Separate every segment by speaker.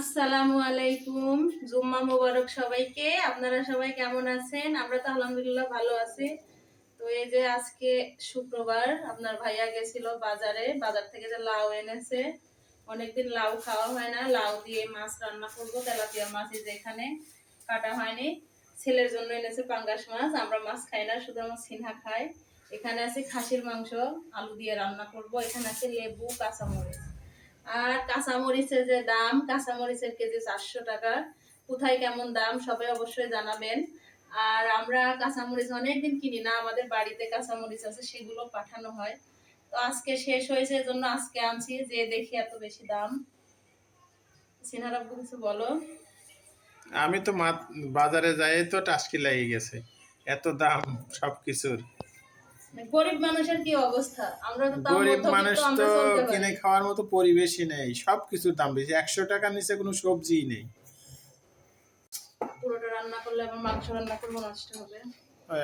Speaker 1: আসসালামু আলাইকুম, জুম্মা মোবারক সবাইকে। আপনারা সবাই কেমন আছেন? আমরা তো আলহামদুলিল্লাহ ভালো আছি। তো এই যে আজকে শুক্রবার, আপনার ভাইয়া গেছিল বাজারে, বাজার থেকে যে লাউ এনেছে। অনেকদিন লাউ খাওয়া হয় না, লাউ দিয়ে মাছ রান্না করবো, তেলাপিয়া মাছ। এই যে এখানে কাটা হয়নি, ছেলের জন্য এনেছে পাঙ্গাস মাছ। আমরা মাছ খাই না, শুধু আমার সিনহা খাই। এখানে আছে খাসির মাংস, আলু দিয়ে রান্না করব। এখানে আছে লেবু, কাঁচামরিচ। আর কাঁচামরিচের যে দাম, কাঁচামরিচের কেজি 400 টাকা। কোথায় কেমন দাম সবাই অবশ্যই জানাবেন। আর আমরা কাঁচামরিচ অনেকদিন কিনি না, আমাদের বাড়িতে কাঁচামরিচ আছে, সেগুলো পাঠানো হয়। তো আজকে শেষ হয়েছে, এজন্য আজকে আনছি, যে দেখি এত বেশি দাম। সিনহার আব্বু কিছু বলো।
Speaker 2: আমি তো বাজারে যাই তো টাস্কি লেগে গেছে, এত দাম সবকিছুর।
Speaker 1: গরিব মানুষের কি অবস্থা? আমরা তো তাও
Speaker 2: গরিব
Speaker 1: মধ্যবিত্ত,
Speaker 2: মানুষ
Speaker 1: আমরা
Speaker 2: তো
Speaker 1: চলতে পারি।
Speaker 2: কিনে খাওয়ার মতো পরিবেশই নেই, সবকিছুর দাম বেশি। 100 টাকার নিচে কোনো সবজিই নেই।
Speaker 1: পুরোটা রান্না করলে আবার মাংস রান্না করবো, নষ্ট হবে।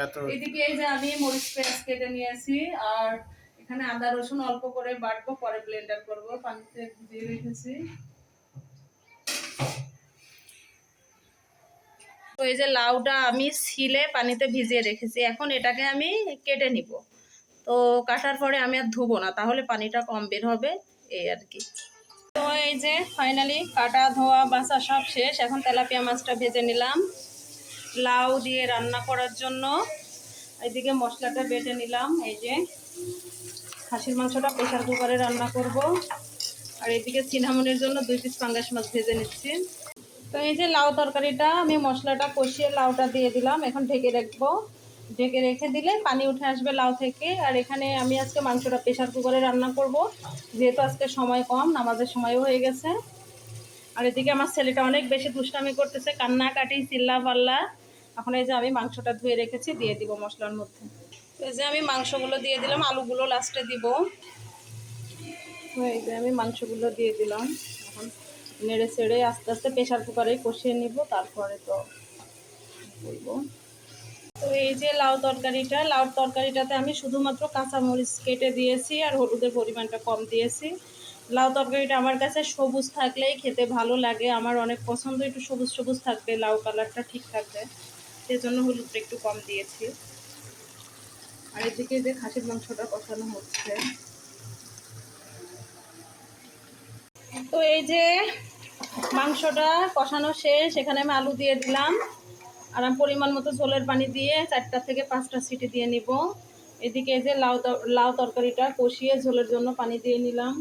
Speaker 2: এত
Speaker 1: এদিকে এই যে আমি মরিচ পেঁয়াজ কেটে নিয়েছি, আর এখানে আদা রসুন অল্প করে বাটবো, পরে ব্লেন্ডার করবো। পানিতে দিয়ে রেখেছি। তো এই যে লাউটা আমি ছিলে পানিতে ভিজিয়ে রেখেছি, এখন এটাকে আমি কেটে নিব। তো কাটার পরে আমি আর ধুবো না, তাহলে পানিটা কম বের হবে, এই আর কি। তো এই যে ফাইনালি কাটা ধোয়া বাছা সব শেষ। এখন তেলাপিয়া মাছটা ভেজে নিলাম লাউ দিয়ে রান্না করার জন্য। এইদিকে মশলাটা বেটে নিলাম। এই যে খাসির মাংসটা প্রেশার কুকারে রান্না করব। আর এদিকে চিনামনের জন্য 2 পিস পাঙ্গাস মাছ ভেজে নিচ্ছি। তো এই যে লাউ তরকারিটা আমি মশলাটা কষিয়ে লাউটা দিয়ে দিলাম, এখন ঢেকে রাখবো। ঢেকে রেখে দিলে পানি উঠে আসবে লাউ থেকে। আর এখানে আমি আজকে মাংসটা প্রেশার কুকারে রান্না করব, যেহেতু আজকে সময় কম, নামাজের সময়ও হয়ে গেছে। আর এদিকে আমার ছেলেটা অনেক বেশি দুষ্টামি করতেছে, কান্নাকাটি চিল্লা পাল্লা। এখন এই যে আমি মাংসটা ধুয়ে রেখেছি, দিয়ে দিব মশলার মধ্যে। এই যে আমি মাংসগুলো দিয়ে দিলাম, আলুগুলো লাস্টে দিব। এই যে আমি মাংসগুলো দিয়ে দিলাম। এখন নেড়ে চেড়ে আস্তে আস্তে প্রেশার কুকারে কষিয়ে নিব, তারপরে তো বলবো। তো এই যে লাউ তরকারিটাতে আমি শুধুমাত্র কাঁচামরিচ কেটে দিয়েছি, আর হলুদের পরিমাণটা কম দিয়েছি। লাউ তরকারিটা আমার কাছে সবুজ থাকলেই খেতে ভালো লাগে, আমার অনেক পছন্দ। একটু সবুজ সবুজ থাকবে, লাউ কালারটা ঠিক থাকবে, সেজন্য হলুদটা একটু কম দিয়েছি। আর এদিকে যে খাসির মাংসটা কষানো হচ্ছে। তো এই যে মাংসটা কষানো শেষ, এখানে আমি আলু দিয়ে দিলাম। আর আমি পরিমাণ মতো ঝোলের পানি দিয়ে 4টা থেকে 5টা সিটি দিয়ে নিব। এদিকে যে লাউ তরকারিটা কষিয়ে ঝোলের জন্য পানি দিয়ে নিলাম।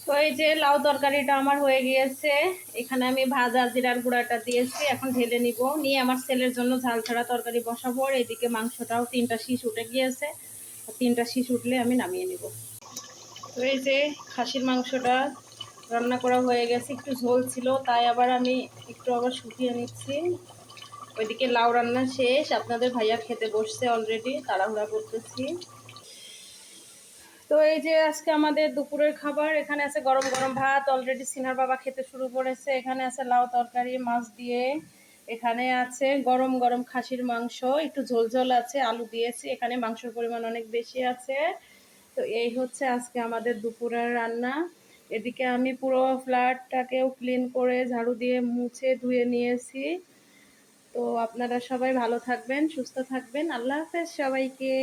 Speaker 1: তো এই যে লাউ তরকারিটা আমার হয়ে গিয়েছে। এখানে আমি ভাজা জিরার গুঁড়াটা দিয়েছি, এখন ঢেলে নিব। নিয়ে আমার ছেলের জন্য ঝাল ছাড়া তরকারি বসাবো। আর এদিকে মাংসটাও 3টা শীষ উঠে গিয়েছে, 3টা শীষ উঠলে আমি নামিয়ে নিব। তো এই যে খাসির মাংসটা রান্না করা হয়ে গেছে, একটু ঝোল ছিল, তাই আবার আমি একটু আবার শুকিয়ে নিচ্ছি। ওইদিকে লাউ রান্না শেষ, আপনাদের ভাইয়া খেতে বসছে অলরেডি, তাড়াহুড়া করতেছি। তো এই যে আজকে আমাদের দুপুরের খাবার, এখানে আছে গরম গরম ভাত, অলরেডি সিনহার বাবা খেতে শুরু করেছে। এখানে আছে লাউ তরকারি মাছ দিয়ে। এখানে আছে গরম গরম খাসির মাংস, একটু ঝোল ঝোল আছে, আলু দিয়েছি, এখানে মাংসের পরিমাণ অনেক বেশি আছে। তো এই হচ্ছে আজকে আমাদের দুপুরের রান্না। এদিকে আমি পুরো ফ্ল্যাটটাকেও ক্লিন করে ঝাড়ু দিয়ে মুছে ধুয়ে নিয়েছি। তো আপনারা সবাই ভালো থাকবেন, সুস্থ থাকবেন। আল্লাহ হাফেজ সবাইকে।